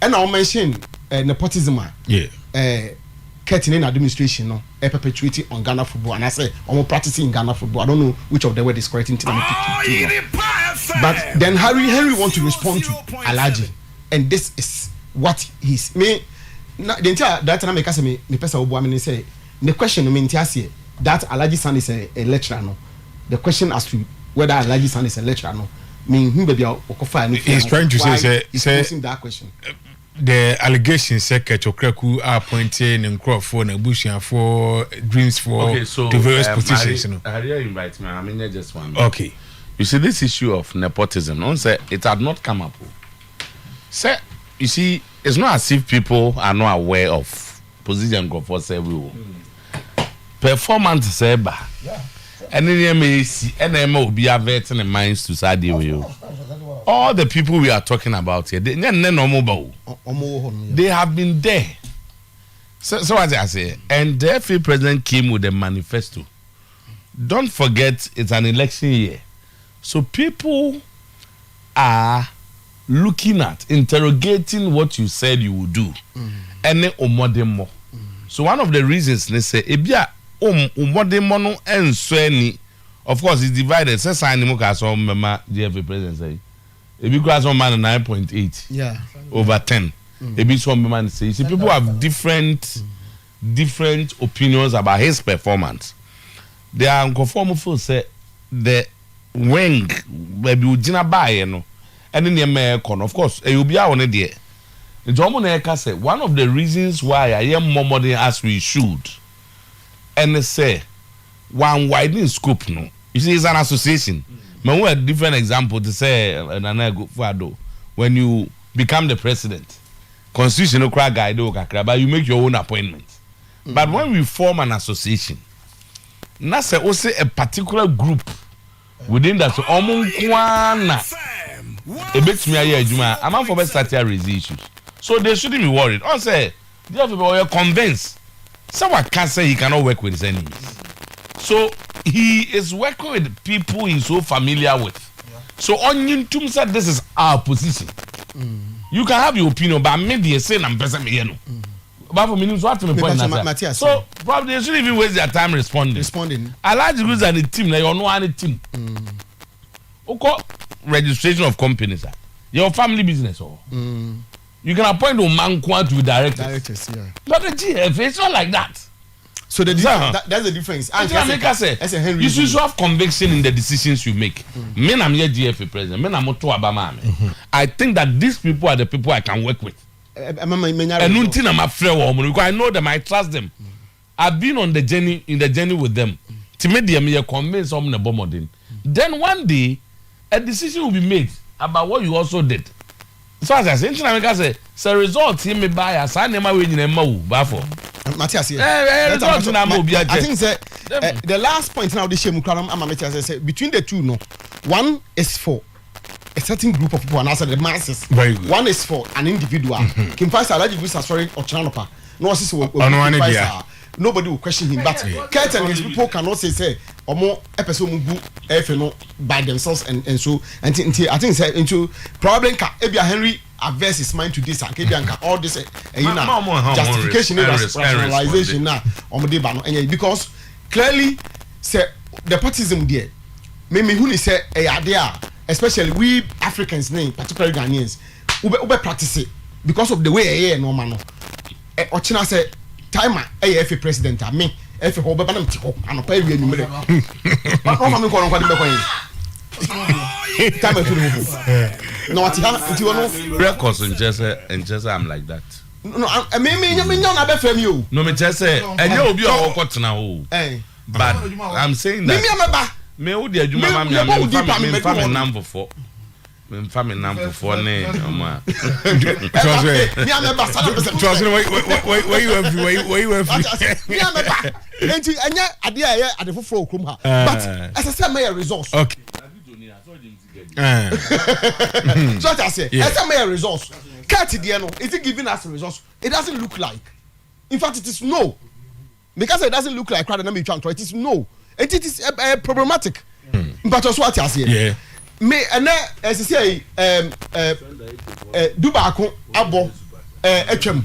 And I mention nepotism. Yeah. Curtain administration no perpetuating on Ghana football, and I say almost practicing Ghana football. I don't know which of them were the correct thing. But then Henry want to respond to Alhaji, and this is what he's me. The entire that time I say me person obo amini say the question me ntiase that Alhaji son is a lecturer no. The question as to whether Alhaji son is a lecturer no. Me him baby okofa no. He's trying to say posing that question. The allegations say Ketokraku are appointing and crop for Nabushia for dreams for to various positions. I invite me. I mean, just one. Okay. You see, this issue of nepotism, no one said it had not come up. Say, you see, it's not as if people are not aware of position for say we will. Performance say ba. And then may see NMO be averting the minds to side you. All the people we are talking about here, they have been there. So as I say, and the FA president came with a manifesto. Don't forget, it's an election year. So people are looking at, interrogating what you said you would do. And then so one of the reasons they say, of course, it's divided. Say sign the DFA president say. If you cross on man 9.8 over 10, maybe some man say, see, people have different opinions about his performance. They are unconformable. Say the wing, maybe Ujina Baye, no, and in the American, of course, you be on it there. The Jomoneka said one of the reasons why I am more modern as we should, and they say one widening scope, no, you see, it's an association. We have a different example to say when you become the president, constitutional guide, but you make your own appointment. But when we form an association, that's also a particular group within that. So, I'm not for best start to raise issues. So they shouldn't be worried. I say, they are convinced. Someone can't say he cannot work with his enemies. So he is working with people he's so familiar with. So on YouTube said this is our position. You can have your opinion, but maybe say I'm person me no. But for me, so have to me point that. So probably they shouldn't even waste their time responding. Alhaji Guz and the team, now you know any team. Okay, registration of companies. Your family business or. You can appoint a man to be directors. Yeah. But the GF, it's not like that. So that's the difference. You should have conviction in the decisions you make. Me, I'm here GFA president. Me, I'm to Obama. I think that these people are the people I can work with. And nothing I'm afraid because I know them, I trust them. I've been on the journey with them. To make them convince them the bomb. Then one day, a decision will be made about what you also did. So as I say, the result he may buy as I never win in a move. Matthias, I think the last point now the shame say between the two, no, one is for a certain group of people and also the masses. Very good. One is for an individual. Kim Faisal Alhaji Guz sorry or Chanopa. No nobody will question him, but Kurt and his people cannot say or more episode by themselves and so I think into probably Ebia Henry averse his mind to this and all this justification rationalization now because clearly say the partism there maybe who say there especially we Africans name particularly Ghanaians ube practice it because of the way no man Ochina say time AFA president me if ho beba na mtiko anopa ewie numere but no me ko no time to no what no records and just I'm like that no me na be frame you no me just say enye obi o kwotena ho but I'm saying that me wo di adwuma me family number 4 me family number 4 ne oma trust where you have me am ba enti anya ade aye ade foforo okrum ha but as I say my resource okay so I say as I my resource cat there no is it giving us a resource it doesn't look like in fact it is no because it doesn't look like rather than me trying to it is no it is problematic but also what I say me and as I say Dubako abo etwam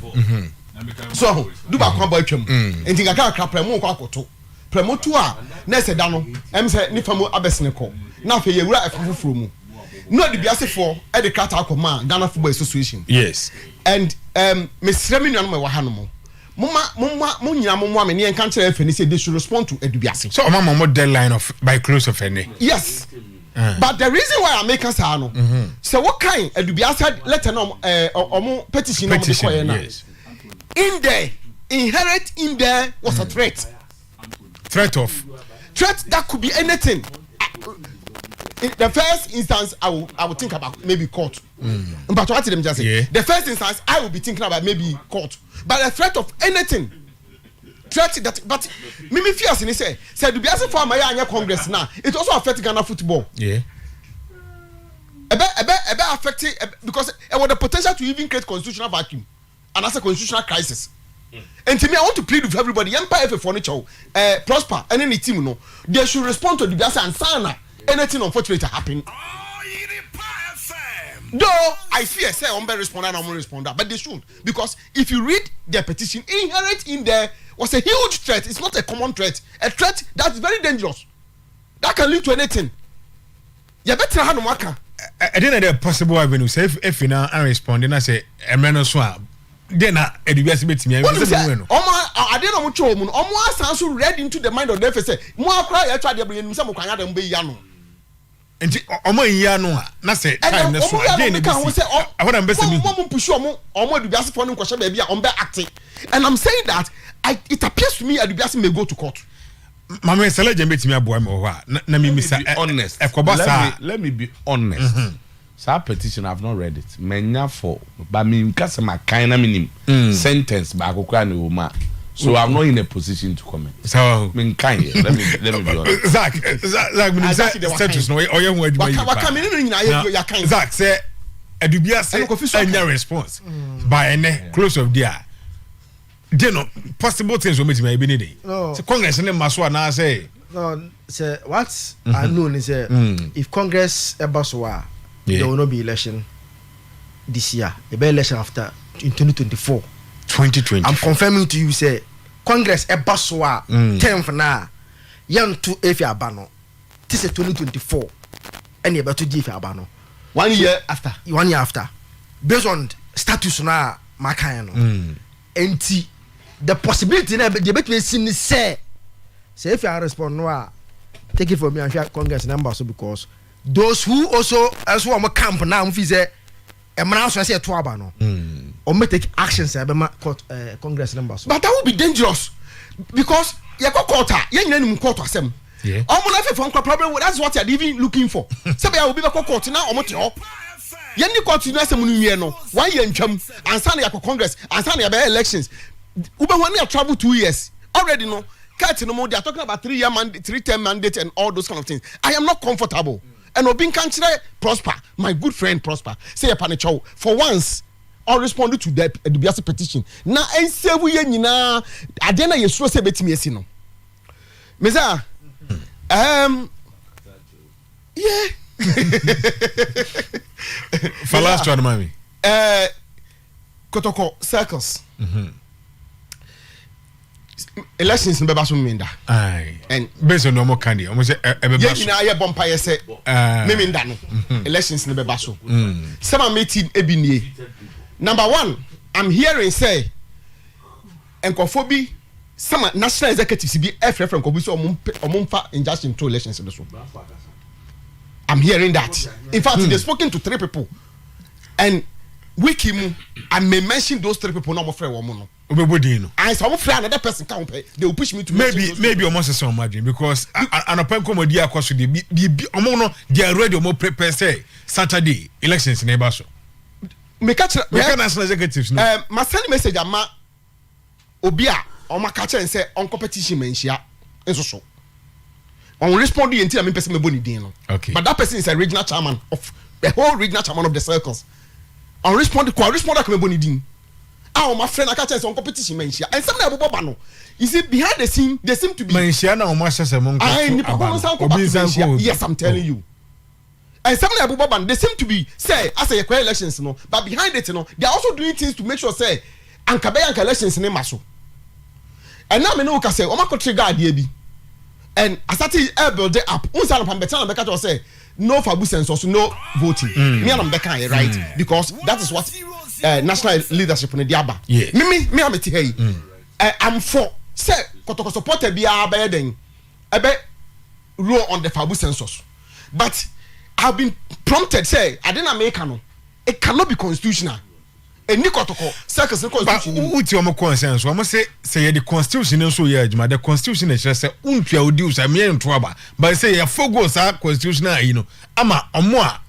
so Dubako abo etwam enti ga ka premo kwa akoto premo tu a na se da no em se ni famo abesene ko na fe ye wura afufuro mu no de biase for e de krata akoma Ghana Football Association. Yes. And me sremi nuano me wa hanom mo nyina mo me ne en kan kire fe ni say they should respond to edubiase. So mo deadline of by close of any. Yes. But the reason why I make us no so what kind edubiase letter no petition no mo yes. In there inherent in there was a threat that could be anything. In the first instance, I will think about maybe court. But what them just say? Yeah. The first instance, I will be thinking about maybe court. But the threat of anything, threat that. But me fears and say do be as for my Congress now. It also affects Ghana football. Yeah. About affecting because it was the potential to even create constitutional vacuum and as a constitutional crisis. And to me, I want to plead with everybody. Empire for furniture, Prosper, and any team, no, they should respond to the Biasa and Sana. Anything unfortunate happen. Though I fear say I'm responder, I'm responder, but they should because if you read their petition, inherent in there was a huge threat. It's not a common threat, a threat that's very dangerous. That can lead to anything. You better have no worker. I didn't know possible avenue. Say if you now respond, then I say a swab. Then edubiase betimi what is it? I didn't know much. Omo asanso read into the mind of the FSA. Mo akra ya twa de bre nim say mo kwanya dem be ya no. Enti omo ya no a na say time na so again e be say I want am be say me mo push omo edubiase for no kwahye ba bia on be acting. And I'm saying that it appears to me edubiase may go to court. Mama Seleje betimi aboa me ho a na me misa honest. Let me be honest. Sa petition I've not read it. Menya for but me nkase ma kan na minim sentence ba akokra na oma. So I'm not in a position to comment. So me kan let me be honest. Zach me say status no oye ho adwuma yi. Waka me no nyina ya kan. Zach say edubiase anya response by any close of there. There no possible things we meet me be need. So Congress ne maso na say no say what I know is if Congress ebasoa there will not be election this year. There will be election after in 2024. 2020. I'm confirming to you, say Congress Ebaswa 10th now. Young to Efia Abano. This is 2024. And you're about to give Abano. 1 year after. 1 year after. Based on status now, Makayano. And the possibility that the debate may seem to say if you respond, no, take it from me and share Congress numbers because those who also as who am a camp now if say a man also say to abano or may take actions court Congress numbers. But that would be dangerous because you go court you court asem problem that's what you're even looking for. Say I will be court now omoto you court na asem nu no 1 year ntwam ansa na yakọ Congress ansa na ya elections ube when you travel 2 years already no cut no more they are talking about 3 year mandate 3-term mandate and all those kind of things. I am not comfortable. And Obin Kanchire Prosper, my good friend Prosper, say a panicho for once. I responded to the Dubiase petition. Now, I say we na Adena Yesu say betimi esino. Meza, yeah. For last one, mommy. Kotoko circles. Elections in Bebasu Minda. Aye. And based on normal candy, almost a Bebasu. Yeah, Bompire say, Memindano. Elections in Bebasu. Some meeting Ebini. Number one, I'm hearing say, Enkofobi, some national executives be FF from Kobuso or Mumfa injunction to elections in the South. I'm hearing that. In fact, they've spoken to 3 people. And Wikimu, I may mention those 3 people, no more friend woman. I saw another person can't pay. They will push me to maybe almost some margin because an open comedy across the be they are ready more prepare say Saturday elections in Ebaso. Me catch national executives. My send message ama Obia on my catcher and say on competition mentia and so. On responding until I mean person me boni din. Okay. But that person is a regional chairman of the whole regional chairman of the circles. On respond come boni din. My friend, I catch us on competition mentia. And some of the you see behind the scene, they seem to be mentia na o ma sese mo nko. Yes, I'm telling you. and some of the they seem to be say as a elections no, but behind it no, they are also doing things to make sure say anka elections in maso. And now me know ka say o ma ko trigger adie bi. And I started build it up. Unsa no pambeta na beka to say no fabu census, no voting. Me and beka right because that is what national leadership in the aba. Me am hey. I'm for say kotoko support bia ba den. Ebe rule on the fabu census. But I've been prompted say I didn't make no. It cannot be constitutional. Any kotoko circus constitution. But uti omo consensus. Omo say the constitution so here adwuma. The constitution is say untua odi usa me nto aba. But say ya focus a constitutional you know. Ama omo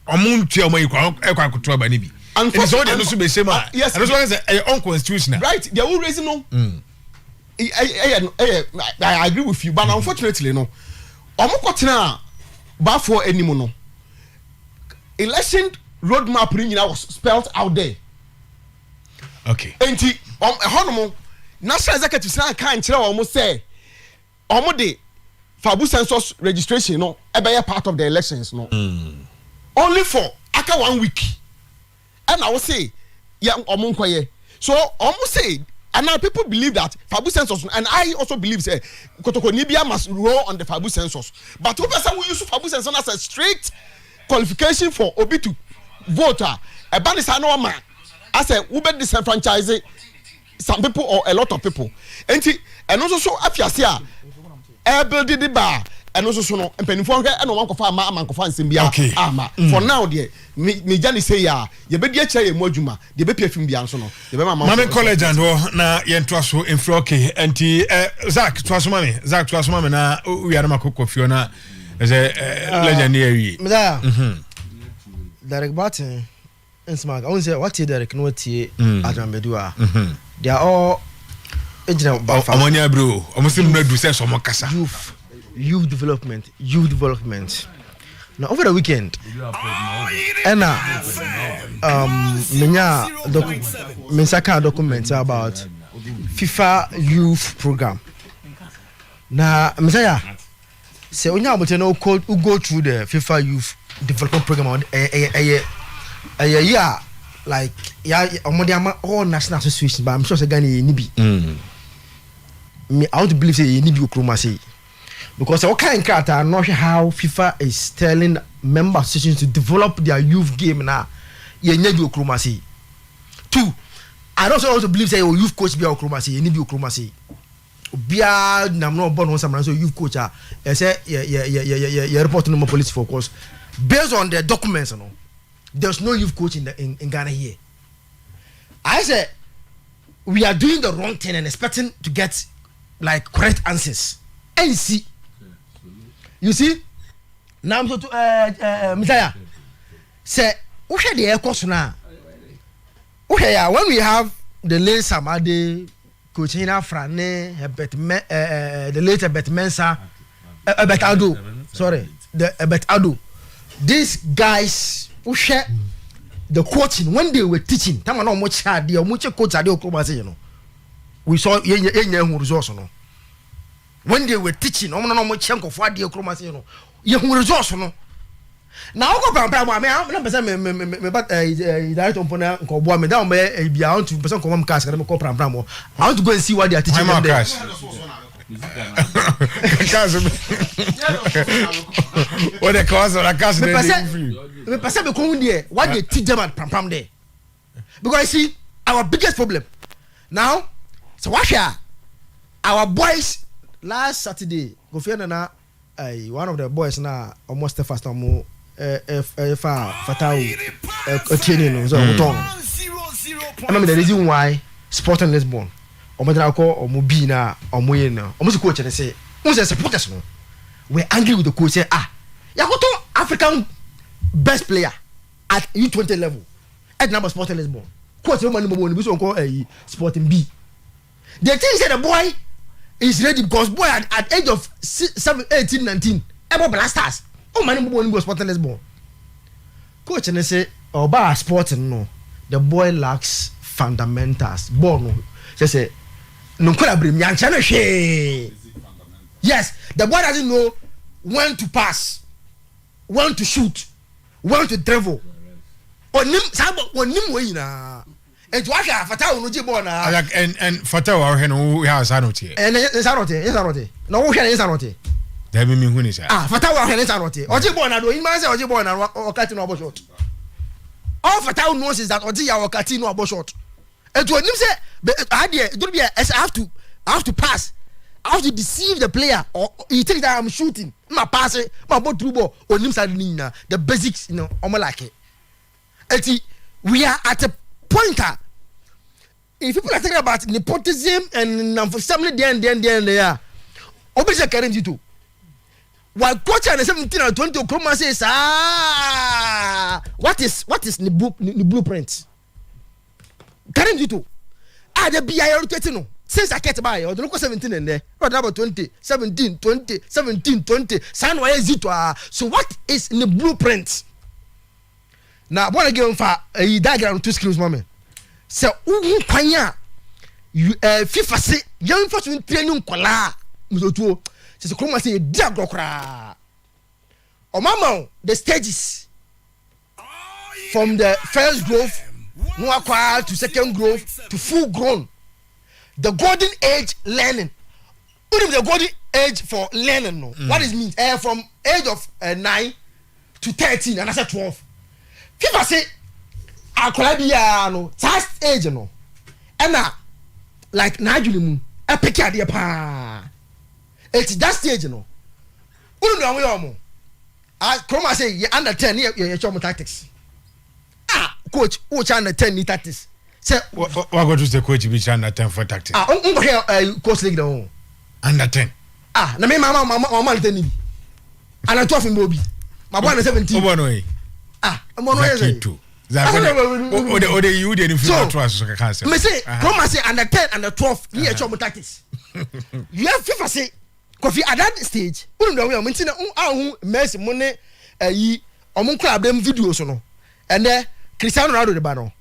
untua omo ekwa akoto aba ni bi. And so they no so be say ma. Yes. And so say unconstitutional. Right. They will raise no. I agree with you, but unfortunately no. Omo kotena ba for anymore no. Election roadmap was spelled out there. Okay. Enti honomo national executive say kan kire almost say omo de fabu census registration no e be part of the elections no. Only for aka 1 week. And I will say ya omo nkoye. So almost say and now people believe that fabu census and I also believe say kotoko nibia must roll on the fabu census. But who person will use fabu census as a strict qualification for obi to voter a ban no man I say we be disenfranchise some people or a lot of people and also so afiase a build the bar and also so no mpanifo hwe and one kofa ama amankofa nsembia ama for now there me jani say ya ye be dia kire ye mu adwuma de be pia film bia nso no de be mama college and na ye ntwa so enfro okay enti Zach twa so mame na we are makoko fiona as a legendary Derek Barton and Smart. I won't say what Derek no tea Ajambedua. They are all Amonia bro. Almost similar to say some kasa. Youth development. Now over the weekend, Anna Mensaka document about FIFA youth program. Now Messiah say when you go through the FIFA youth development program on yeah like yeah all national associations but I'm sure say Ghana ni bi me I want to believe say ni bi okroma say because what kind character I'm not sure how FIFA is telling member associations to develop their youth game na ye ni bi okroma say. Two, I also want to believe say youth coach bi okroma say ni bi okroma say bia nam no born one so youth coach say yeah report no police for course based on the documents no there's no youth coach in Ghana here. I said we are doing the wrong thing and expecting to get like correct answers and see you see now I'm so to Messiah say okay the course now okay yeah when we have the late Samade coaching Frane the later Bet Mensa Bet Ado sorry the Bet Ado these guys who share the coaching when they were teaching time no much hard they much coach ade okroma say you know we saw yen resource no when they were teaching no much nkofo ade okroma say you know yen resource no now go pam me na person me but direct on pona nkobo me down me bia on to person come cash me go pam I want to go and see what they are teaching them there. What the cause of the cash me person be come there what they teach them at pam there because see our biggest problem now so what our boys last Saturday go find na one of the boys na almost the first time Fatau training so I mean the reason why Sporting Lisbon omedra ko omobi na omoye na omo coach and say who say supporters no we angry with the coach say yakoto African best player at U20 level at number Sporting Lisbon coach man no be so call Sporting B they think say the boy is ready because boy at age of 18 19 ever blasters oh man no Sporting Lisbon coach and say oba Sporting no the boy lacks fundamentals born say no could bring yes the boy doesn't know when to pass want to shoot, want to travel. Onim sabo onim we na. And what ya Fatah no jibo na. And Fatah wa he no ha sanote. And sanote. No wo hwe sanote. Da bi mi hu ni sa. Fatah wa hwe sanote. Ojibo na do hima say ojibo na okati no shot. All Fatah knows is that oji ya okati no abo shot. And to onim say it don't be I have to pass. I have to deceive the player, or you think that I'm shooting. My pass, my ball through ball, or the basics, like it. We are at a point. If people are talking about nepotism and family, then they are. Obviously, carrying you too. While coach and 17 or 20 Okroma says, what is the blueprint? Carrying you too. The BI no. Since I get by, or the local 17 in there, what about 20, 17, 20, 17, 20, sign why is it? So, what is in the blueprint? Now, I want to give for a diagram 2 skills, moment. So, Panya, you FIFA say, young person training kola, Muzoto, says, come and say, Diagokra. Or Mama, the stages from the first growth, no acquired to second growth to full grown. The golden age learning. The golden age for learning. No. What it means? From age of 9 to 13 and I said 12. People say, I could be no last age no. And like Nigel, I pick at the pa. It's that stage no. I come and say, you're under 10 you're tactics. Coach, which under 10 tactics. Say what go to the coach be under 10 for tactics. Coach league no. Under 10. Na me mama 10 ni. Ana 12 in Bobby. My boy na 17. Obo no e. I'm on way. O de you dey influence trust so can say. Me say, come say under 10 under 12 ni e chom tactics. You have FIFA say Kofi at that stage, we know we am ntina hu Messi mo ne ayi omo kra abem video so no. And there Cristiano Ronaldo de ba no.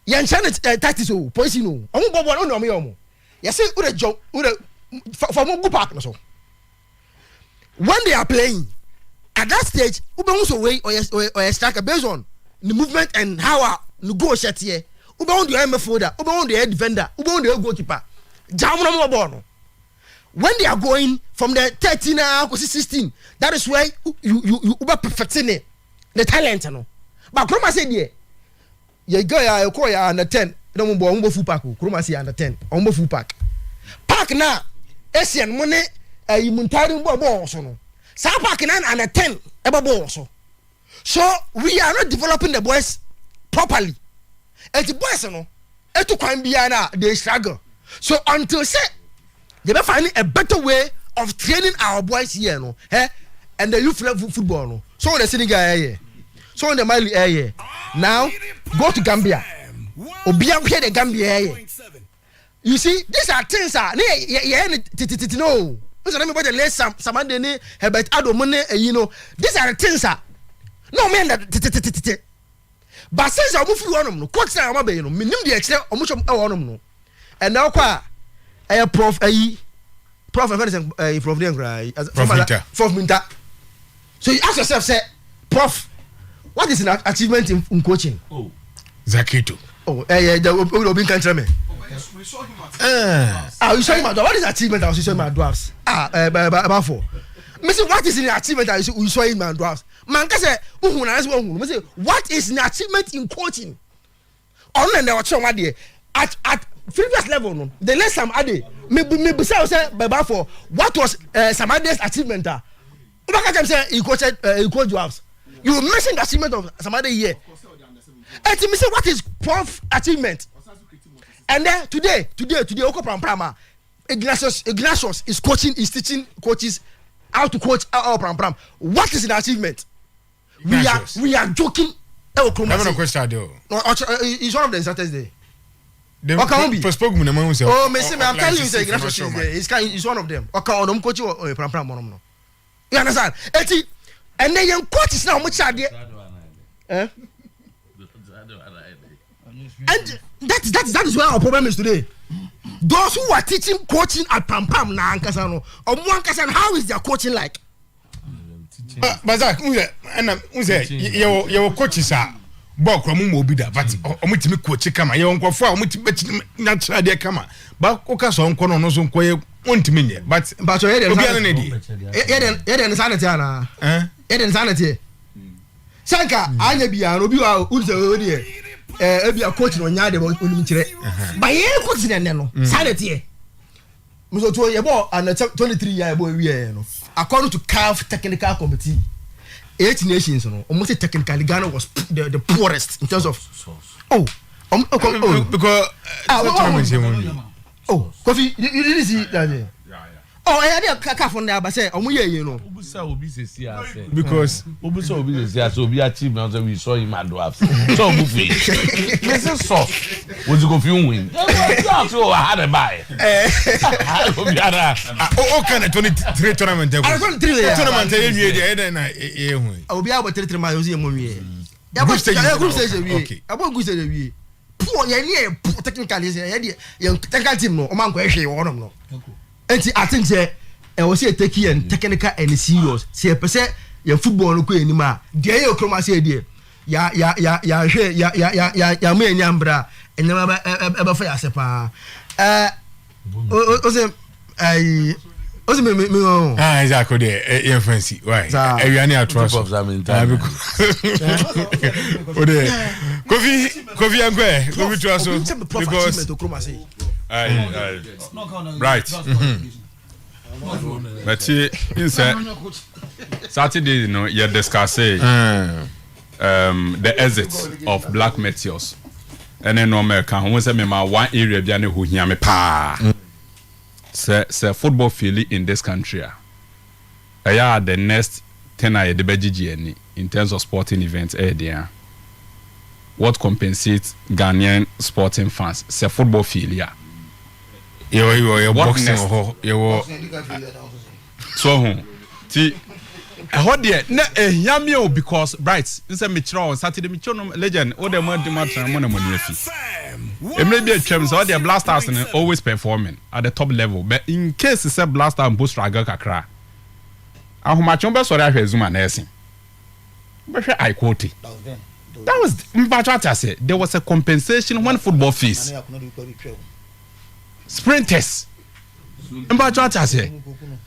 Yan channel tactics o policy no omo bobo no me omo you say we the for mo go park no so when they are playing at that stage we be so way or striker based on the movement and how the goal shot here we be on the midfielder we be on the defender we be on the goalkeeper jam no ball no when they are going from the 13 to 16 that is where you be perfecting the talent no but Kroma say there you go ya call ya under 10 no mo full pack Kroma say under 10 on full pack na Asian money imuntari ball so no sa pack na under 10 e ball so we are not developing the boys properly and the boys no e to kwan bia na they struggle so until say they be finding a better way of training our boys here no and the youth level football no so the Senegal here so the Mali here now go to Gambia obia hear the Gambia here you see these are things no so let me the less some ne Herbert Ado money you know these are the things no man that but since I move through no coach na am be you know minim de e kire omo chom e wonom no and now kwa prof prof Minta so you ask yourself say prof what is an achievement in coaching Zakito the Obi country me we saw him you saw him at what is achievement you saw him at dwarfs about for me say what is an achievement you saw him at dwarfs man ka say uhu na say uhu me say what is an achievement in coaching on na watch one there at previous level no the less some ade me say baba for what was some ade's achievement Ubaka can say he coached dwarfs you mentioned the achievement of some other year and me say what is prof achievement and then today Oko Pram Ignatius is coaching is teaching coaches how to coach our Pram what is an achievement we are joking no question no it's one of the Saturday say oh me say I'm telling you say Ignatius is there it's one of them okay on coach Pram no you understand and then young coaches now much are there and that is where our problem is today. Those who are teaching coaching at Pam na Ankasa no, how is their coaching like? Bazak you coaches are ball from Mobida, but omitimi coach kama ye onko fo omitimi natural dey kama ba oka so onko no so nko ye ontimi but obi an ne di ye den sanity ana ye den sanity sanka anya bia no bi wa unse odi e bia coach no nya de onim kire ba ye coach ne no sanity muso to ye ball and 23 year boy we no according to CAF technical committee 8 nations no almost technically Ghana was the poorest in terms of because Kofi you didn't see that I had CAF on there but say you know because Obi achieve now we saw him at dwarf so move this so was go fi win so I had a buy kind of 23 tournament tournament Obi about 3 miles you group stage we about group stage we poor ye technically technical team no o man go ehwe won no enti I think say e was say take and technical and serious say per se your football no ko enima de ye okroma say de ya me nyambra enema e ba fa ya se pa o say ai o say me exactly there fancy why ewiane atrust of time o de Kofi angwe Kofi traso because right but inside Saturday you discuss the exit of black meteors and then normal can won say me ma one area bia ne ho hia me pa say football field in this country the next 10 year the BGG in terms of sporting events there what compensates Ghanaian sporting fans say football field you boxing you so ti how there na ehia o because bright say me kira on Saturday me kira legend o dem adi match na money afi emre bi atwam so the blasters always performing at the top level but in case say blaster and boost struggle kakra ahomachon be sori ahwe zuma na esin be hwe I quote that was Mbacha said there was a compensation when football fees sprinters Mbacha said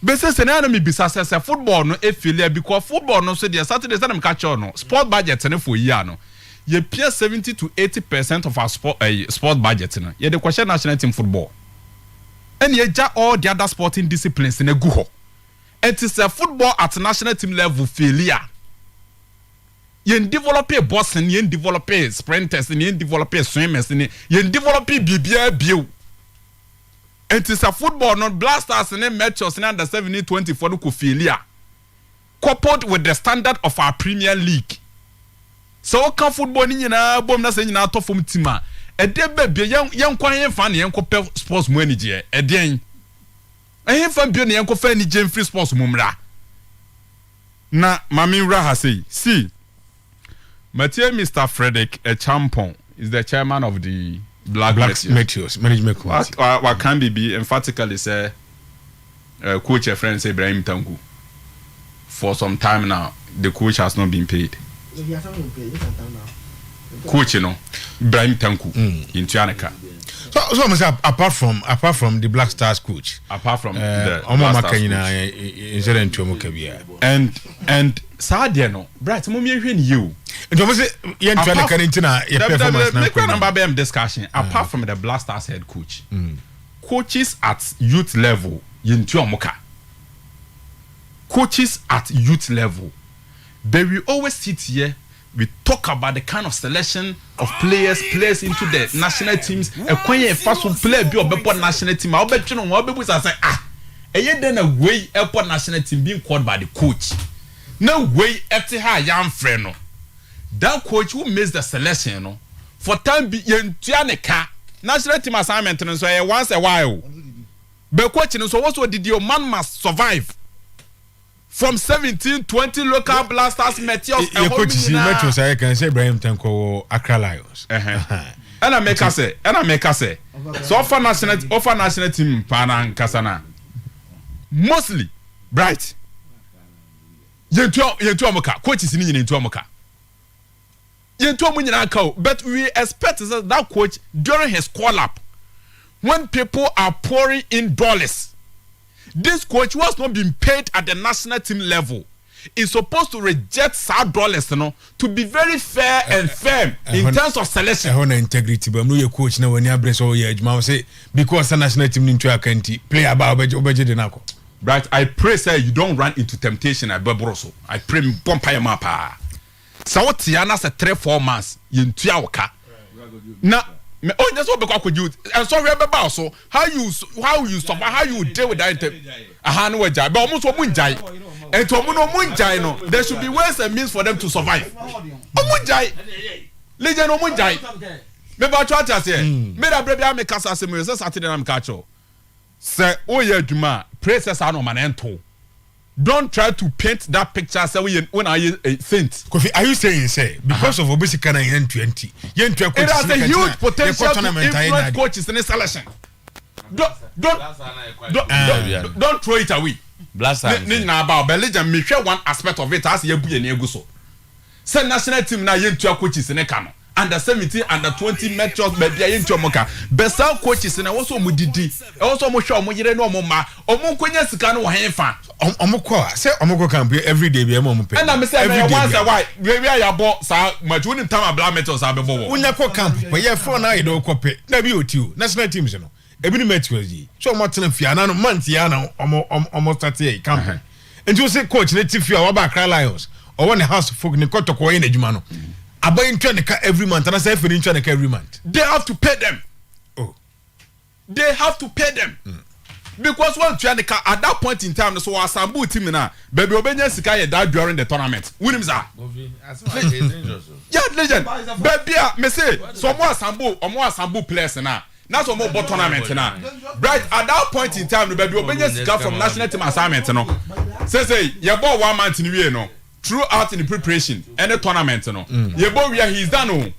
be say na me bisa say football no efilia because football no so the Saturday say na me catch on no sport budget no for year no ye pay 70 to 80% of our sport budget no ye the question national team football and ye ja all the other sporting disciplines in a go ho it is a football at national team level failure ye develop a boxing ye develop a sprinters ye develop a swimmers ye develop bibia bio it is a football not blasters and matches in under 17-20 for no failure coupled with the standard of our Premier League. So can football ni na bom na se nyina to fom tima e de bebe yen kwan yen fa na yen kopɛ sports mu ani je e den yen fa bio na yen kofa ani je free sports mu mra na mami wra ha sei see Mathieu Mr. Frederick Echampon is the chairman of the Black Meteors management committee. What can be emphatically say coach a friend say Ibrahim Tanku for some time now the coach has not been paid. Coach, you know, Bright Owusu in Tianaka. So I say apart from the Black Stars coach, apart from the Black Stars and Sadia no, Bright, mummy you. And you say you try to performance now. Discussion apart from the Black Stars head coach, coaches at youth level in Tiamoka. Coaches at youth level. But we always sit here, we talk about the kind of selection of players into the national teams. And when you first play be a national team, I'll bet you know what people say, then a way airport national team being called by the coach. No way after her young friend. No. That coach who makes the selection, no, for time be in Tianaka, national team assignment, and so once a while. But coaching, so what did your man must survive? From 17-20 local blasters Meteors and coaches in Metros I can say Ibrahim Tanko Accra Lions. And I make us say so offer national team pana kasana mostly Bright yentu amoka coaches ni yentu amoka yentu amu nyina ka but we expect that coach during his call up when people are pouring in dollars, this coach was not being paid at the national team level is supposed to reject sad dollars, to be very fair and firm in terms of selection. I integrity, but no, your coach now when you address all your age, say because the national team into a county play about obey the nako. Right, I pray say you don't run into temptation at Bebroso. I pray bumpire mapa. So what Tiana say 3-4 months in Tiawaka. Now, oh, that's what because with you. And sorry about so how you survive, how you deal with that. No jai, but almost one jai. And to munjai no, there should be ways and means for them to survive. Munjai, legend munjai. Maybe I try to say, maybe I break me casa semi. Saturday I'm catcho. Say, oh yeah, Juma, praises are no manento. Don't try to paint that picture. Say when I think. Kofi, are you saying say because of obesity can yen 20? Yen 20. It has a huge potential to influence coaches in the selection. Don't throw it away. Blast about Belgium. Me share one aspect of it as you be an eguso. Say national team na yen 2 coaches in the cano. Under 17, under 20 matches, baby, I ain't your mocha. Best coaches and also Mudidi. Also, Moshaw, Mujere no Moma, or Monquenya Sicano Hanfa. Omoko, say Omoko can be every day, be a moment. And I'm saying, once a while, maybe I bought much wouldn't time a black metals. I before. When you camp, but you're 4 night or copy, never you two, national teams, every match was ye. So Martin and Fiana, Montiano, almost at a campaign. And you say, Coach, let's if you are about Cry Lions or one house folk Nicoto Coin Jumano. I buy in Tranica every month, and I say for in Tranica every month. They have to pay them. Oh, they have to pay them. Because one Tranica at that point in time, so Asambu team now, baby Obenya Sika died during the tournament. Williams are. Yeah, legend. Baby, me say, so more Asambu players now. That's what more tournament now. Right at that point in time, baby Obenya Sika from national team assignment, say, you bought 1 month in the no. Throughout in the preparation and the tournament, he's done.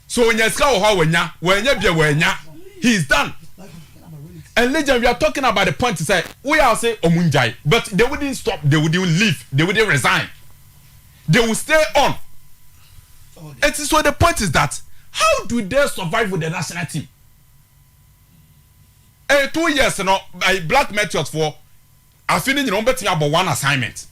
So when you scout how when you he's done. And legend, we are talking about the point to say we are say Omunjai, but they wouldn't stop, they wouldn't leave, they wouldn't resign, they will stay on. And so the point is that how do they survive with the national team? 2 years, by black methods for I finished betting about one assignment.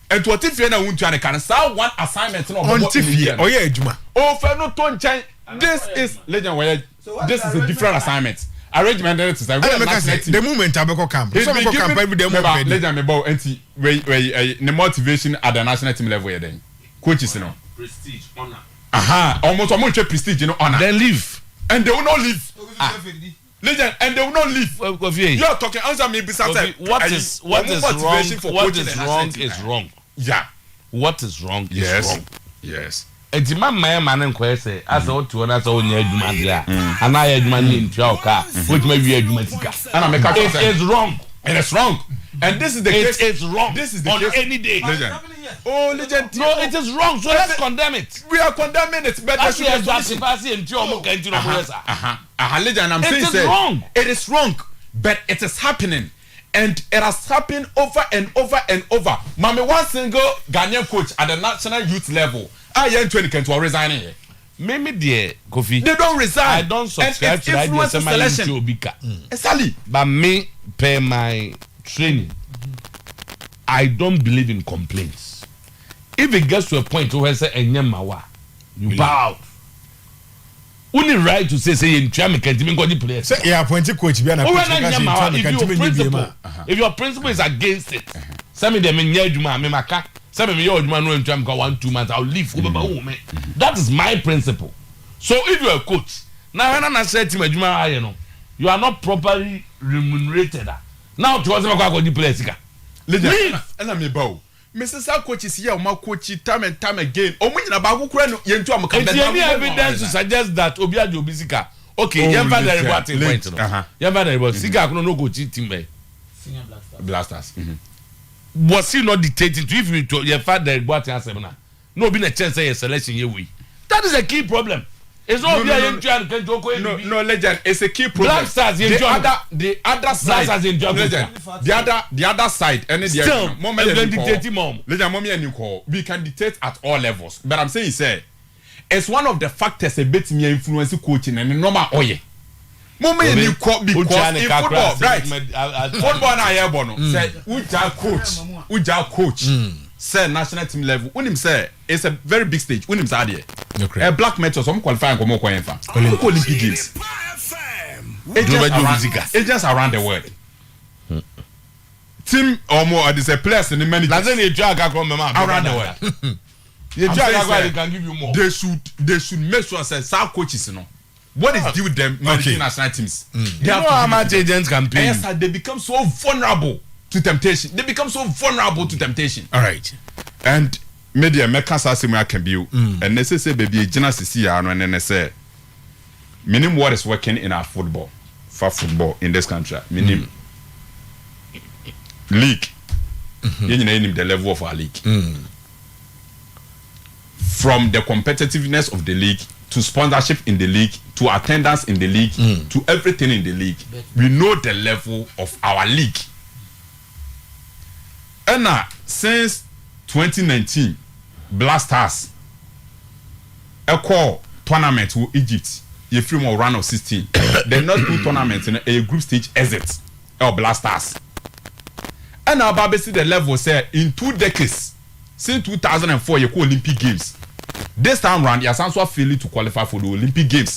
And to if you want to can say one assignment on TV. Oh yeah, Juma. Oh, for no ton change. This is legend. This is a different assignment. Arrangement that is the moment I go camp. So go camp every day. Legend me about anti the motivation at the national team level. Then coaches, prestige, honor. Almost prestige, honor. Then leave, and they will not leave. Legend, and they will not leave. You are talking. Answer me. What is wrong? What is wrong is wrong. Yeah. What is wrong is wrong. Yes. Enti man nkwa say as o to na say o nya adwuma dia ana ya adwuma ni ntua oka o tuma wi adwuma sika ana make it is wrong. It is wrong. And this is the case. It's wrong. This is the on case. Any day. Legend. Oh, legend. No, it is wrong. So let's condemn it. We are condemning it. But that's why legend. I'm saying it is wrong. It is wrong, but it is happening, and it has happened over and over and over. Mami, one single Ghanaian coach at the national youth level, I am 20 can resigning here. Maybe dear Kofi. They don't resign. I don't subscribe to that idea. Selection. Exactly. But me, per my training, I don't believe in complaints. If it gets to a point where say Enyemawa, you bow out. Only right to say in Chama can't even go to play. Say yeah, appointed coach. If your principle is against it, some of them in Yajuma, Memaka, some of your man in Cham 1-2 months, I'll leave. That is my principle. So if you're a coach, now when I said to Majuma, you are not properly remunerated. Now to us, I'm going to play. Leave. And I'm bow. Mrs. Our coach is here, my coach, time and time again. Oh, when you're about to any evidence to suggest that Obia Jobisika. Okay, you're very important point. You're very important. Sika no go team by Blasters. Was he not dictating to if you to your father what answer now? No, been a chance say selection here we. That is a key problem. It's not be a Indian can do no legend. It's a key problem. Black Stars the other side as in legend. The other side and still legend mommy and you call. We can dictate at all levels. But I'm saying say it's one of the factors a bit me influence coaching and normal oye. Moment you call because in football, right? Football na here bono. Say uja coach. Say national team level. When him say it's a very big stage. When him say there. A black metal some qualifying come on fa. Olympic games. Agents around the world. Team or more is a players in many. Around the world. They can give you more. They should make sure say some coaches no. What is due them managing national teams? They have how much agents can pay. Yes, they become so vulnerable to temptation. All right. And media make us say we can be and they say baby Gina Sisi and then they say minimum what is working in our football in this country. Minimum league. You know the level of our league. From the competitiveness of the league to sponsorship in the league, to attendance in the league, to everything in the league. We know the level of our league. And now, since 2019, Blasters, a call tournament with Egypt, a few more round of 16. They not do tournaments in a group stage exit or Blasters. And now, Baby, see the level say in 2 decades, since 2004, you call Olympic Games. This time round, you are failing to qualify for the Olympic Games.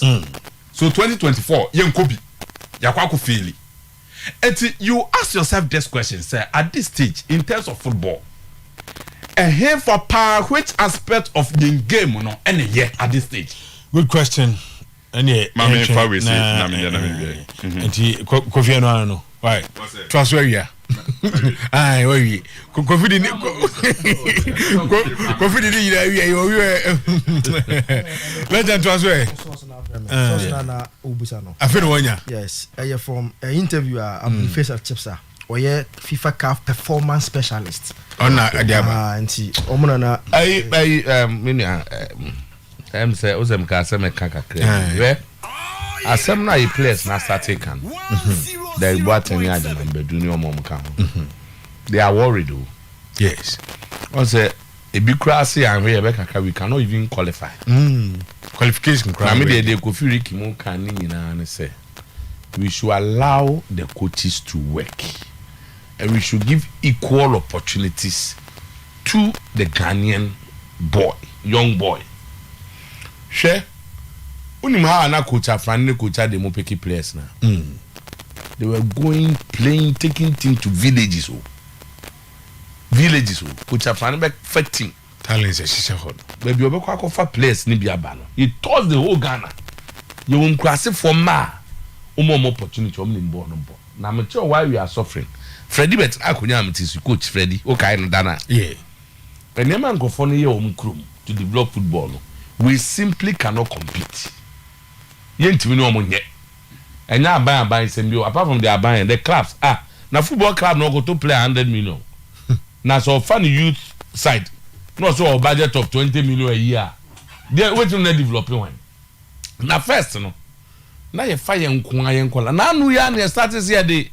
So 2024, you Kobe, you failing. And you ask yourself this question, sir, at this stage, in terms of football, and here for power, which aspect of the game, you know, any year at this stage? Good question. And yeah, Mami, if I will say, Kofi no. Right. Transfer here. Aye, wait. Kofi didn't legend transfer. I feel one ya. Yes, I from an interviewer. I'm face of Chipsa. Oye FIFA CAF performance specialist. Ona adiaba. Anti omona na say ozem ka say me kaka kre. Asem na players na start taken. They bought any agent bedu ni omom ka. They are worried though. Yes. On say a big crazy and we we cannot even qualify. Qualification crowd. I mean they go feel Kimo can and say we should allow the coaches to work and we should give equal opportunities to the Ghanaian young boy. She unimha na coach afan coach de mo pick players na. They were playing taking team to villages. Coach afan back fighting talents is hot. Baby obekwa for players ni biaba no. He tossed the whole Ghana. You won cross for more opportunity omni ball no ball. Na me tell why we are suffering. Freddy bet akunya amtis coach Freddy okay no dana. Yeah. When the man go for no year to develop football no, we simply cannot compete. Yentimi no omonye. Enya aban sem bio apart from the aban the clubs na football club no go to play 100 million. Na so fun youth side no so a budget of 20 million a year. They waiting to develop one. Na first no. Na ye fire nkola. Na anu ya na start here the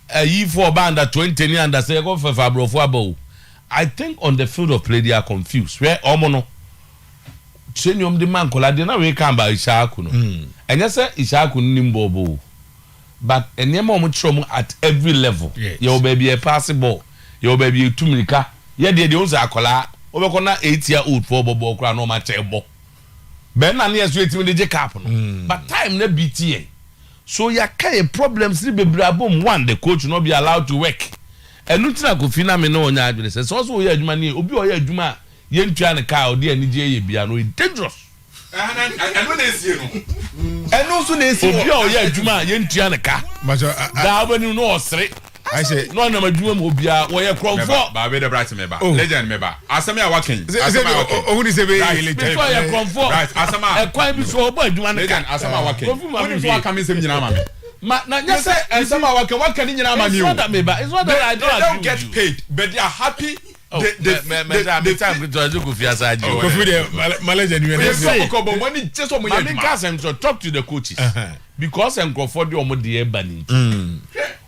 E4 band at 20 ni and say go for Fabrofo abo. I think on the field of play they are confused. Where omono Chenyom the man kola dey na we can by Ishaku no. Enya say Ishaku nimbobo. But enyema omo at every level. Yes. Your baby a passing ball. Your baby 2 milika. Ye dey oza akola. Obeko na 8-year-old for bobo kra no ma chebo. Ben na near sweet with the cap no. But time na BTA. So ya kind problems ni bebre abom one the coach no be allowed to work. Enutina ko fina me no onya adwene say so we adwuma ni obi o ya adwuma ye ntua ne car odi ani je ye bia no dangerous. Eno na esie no. Eno so na esie obi o ya adwuma ye ntua ne car. Da abani no osere. I say no na madwuma mo bia wo ye kromfo. Ba be the bright member. Legend member. Asema ya waken. Asema who is be before ye kromfo. Right, asema. E kwan bi so obo adwuma ne car. Asema waken. Woni so aka me sem nyina ma me. Na you say asema waken nyina ma me. It's not that I don't get paid, but they are happy Oh, the time to go for Asaji. Malaysia, talk to the coaches because I'm going for the Omodi banning.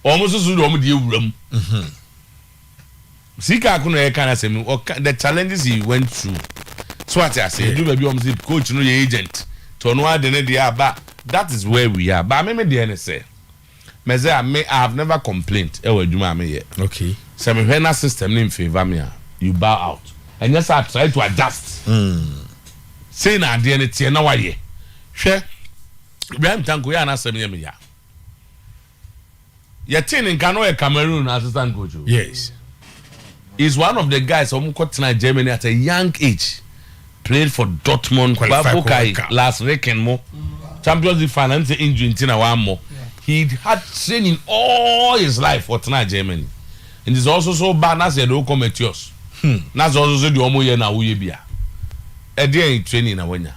Almost as Omodi room. Sika Kuno can say the challenges he went through. So what I say, you maybe almost coach, no agent. To know the but that is where we are. But I mean, the NSA. I have never complained. Okay. So my system in favor me, you bow out. And yes, I try to adjust. Say na the NT na why. Share. Brian Tanko ya na semi me ya. Your team in Kano Cameroon assistant coach. Yes. He's one of the guys who got to Germany at a young age. Played for Dortmund, Babukai, last reckon more. Champions League finance injury in Tina one more. He had training all his life for Tana Germany. And it's also so bad as they don't come at yours. That's also the Omoye na Uyebia. A day in training na wenya.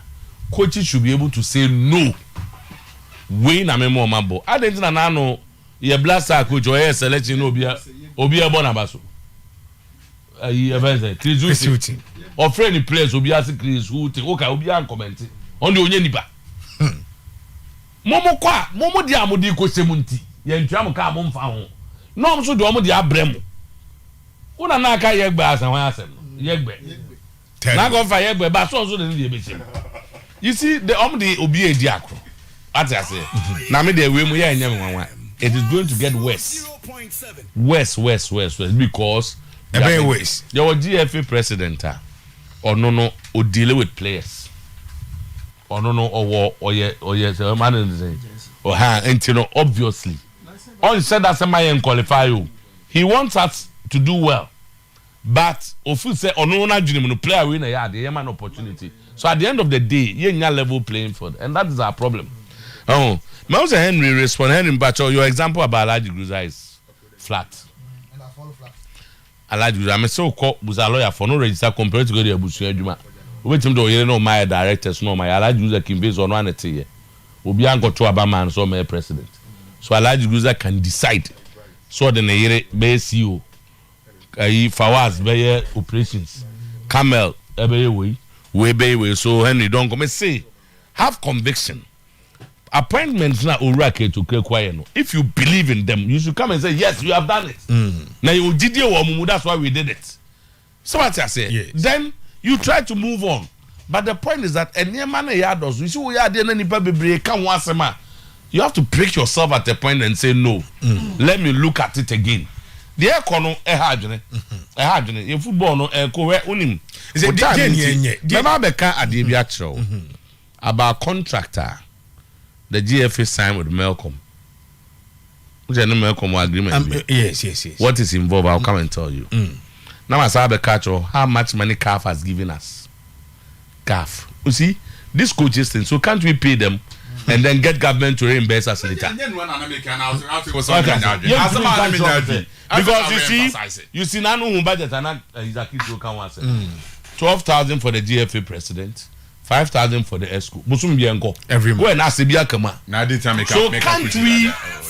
Coaches should be able to say no. Win a memo mambo. I didn't know ye blaster coach or selection obia bonabaso. Chris Hughton. Or friendly players obia Chris Hughton. Okay, obia comment. On the Onyeniba. Momo di amudi ko semunti ye ntwa mo ka mo mfa ho no mo so do mo di abrem una na aka ye gba asan wan asem ye gbe na go fa ye gbe ba so de ni be chem you see the di obi edi akro what I say na me de we mu ye anya me wanwa it is going to get worse because your GFA president or no deal with players. Or no, or yes, man or obviously. On said that somebody qualify you. He wants us to do well. But if you say no player win a yard, they have an opportunity. So at the end of the day, you're in level playing field, and that is our problem. Oh, Mauser Henry respond Henry Bacho, your example about Alaji Gruza is flat. And I follow flat. Alaji Gruza, I'm so called was a lawyer for no register compared to go to Abusu Juma. Wait him do you know my directors no my Alaji Gruza can base on one here. Obi an go to Abaman so my president. So Alaji Gruza can decide. So the Nayere be CEO. Fawaz be operations. Camel ebe we so Henry don't come say have conviction. Appointments na orake to kwaya no. If you believe in them, you should come and say yes, you have done it. Now you did your that's why we did it. So what I say, yes. Then you try to move on. But the point is that any man does you see we are there any baby can once a man. You have to break yourself at a point and say no. Let me look at it again. The econo ehadwene in football no enko unim. Is it about contractor the GFA signed with Malcolm. Which is no Malcolm agreement. Yes. What is involved? I'll come and tell you. Now I saw the catch how much money CAF has given us. CAF. You see, these coaches thing. So can't we pay them and then get government to reimburse us later? Because you see now no budget and exactly to come once. 12,000 for the GFA president. 5,000 for the ESCO. Busum bienko. Every month. When Asibia come on. So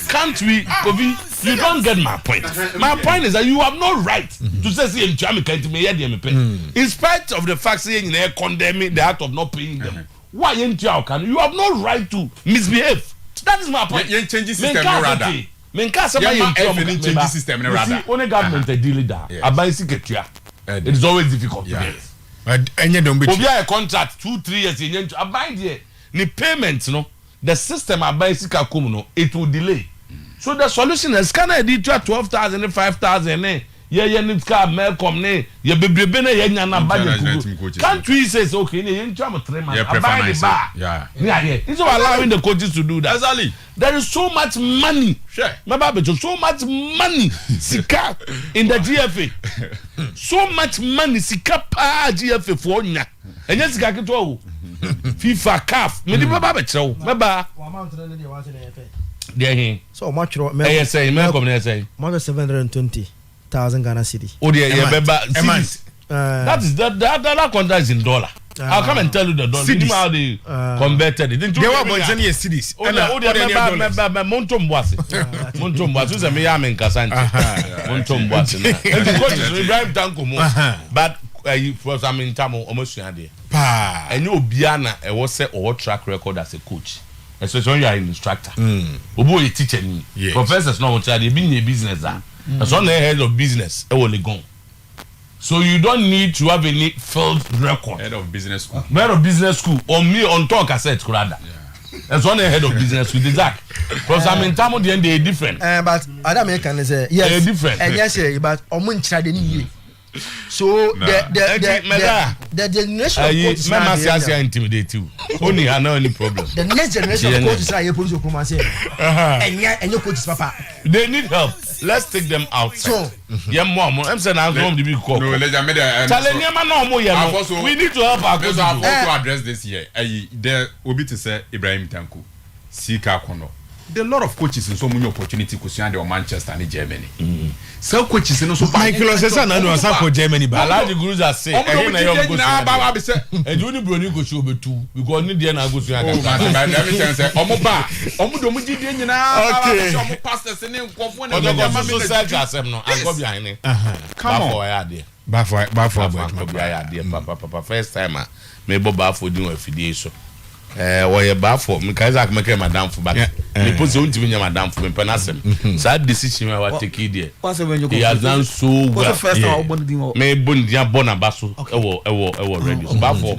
can't we, Kobi, you don't get my point. My point is that you have no right to say in Jamaica to me in spite of the fact saying they condemning the act of not paying them. Why in can you have no right to misbehave? That is my point. You change the system rather. Change the system rather. Only government deal with that. It is always difficult. And you don't be a contract 2-3 years in abide here. The payment, no, the system abide no, it will delay. So the solution is can I do 12,000 5,000 yeah need car Malcolm ne ye bebrebe na ye nya na budget. Can't we say okay ne ye try 3 months abide the bar. Yeah. It's allowing the coaches to do that. Exactly. There is so much money. Sure. So much money sika in the GFA. So much money sika pa GFA for nya. Enya sika keto FIFA CAF. Me di baba be chew. Baba. There so much say Malcolm na say. More 720,000 Ghana cedi. Oh dear, yeah, baba. That is that contract is in dollar. I'll come and tell you the dollars. You know how they converted it. They were born in cities. Montom Boise. Montom Boise. Who's a Miami in Kasanti? Montom Boise. And the coach is Ibrahim Tanko. But for some in Tamo, almost yesterday. And you Biana, I was set or track record as a coach. Especially when you are an instructor. Obo teacher me. Professors know what they been in business. As one head of business, I will go. So you don't need to have any field record. Head of business school. Head of business school. Or me on talk cassette, rather. That's one head of business school. Exact. Because I mean, time of the end they different. But other Americans say yes. They're different. And yes, but Omun Chadeni. So the generation of coaches now intimidate you. Only I know any problem. The next generation of coaches are here to come and say, and your coaches, Papa. They need help. Let's take them out. So, I'm saying I'm going to be called. No, we need to help our coaches. I want to address this here. There will be to say Ibrahim Tanku, Sika Kono. There are a lot of coaches in so many opportunity to see Manchester and Germany. So coaches in so Michael says I know some for Germany, but a lot of gurus are saying and you need to go show be two because need there na go to let me say omo do mu gidi nyina omo pastors ni nkofo na go society asem no I go behind it. Come on. Papa first time me bo ba for din affiliation. Why bafo me Isaac make madam for back me put on to madam for me penasem sad decision I was take there he has done so well me bondia bona baso ewo ready bafo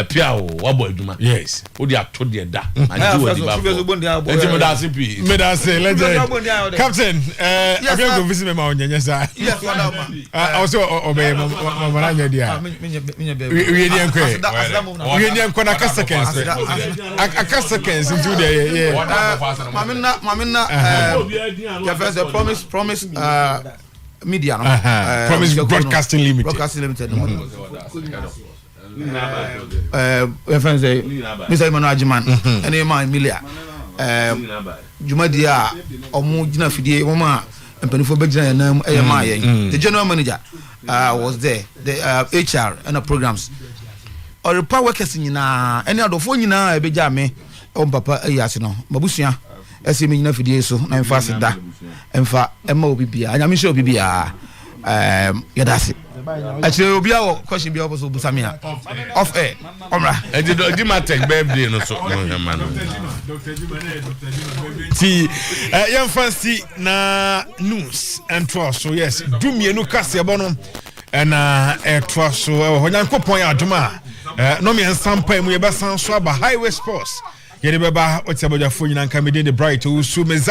pia o wabo aduma yes o dia to there da and do the bafo enti me da CP me da say legend captain I go visit me ma onyenye sa yes also obey mama na dia we dey nkwe we dey nkwe na seconds into the mamina your first promise media no promise broadcasting limited friends say Mr. Emmanuel Ajiman and Emma Emilia Jumadia omu gina fidie mama empanifo begina na the general manager was there the HR and the programs or power workers nyina any other phone nyina ebeja me on papa eyase no mabusua ese me nyina fidie so na emfa seda emfa emma obibia anyame sho obibia yadase actually obia wo question bia obo so busamia off air omra di matek birthday no so no man ti yan fancy na news and trust so yes dumienu kase bono na trust so honyankopon ya aduma no me ensampa mu ye besan so aba highway sports ye de beba otiabodafo nyina nka me de Bright Owusu Messiah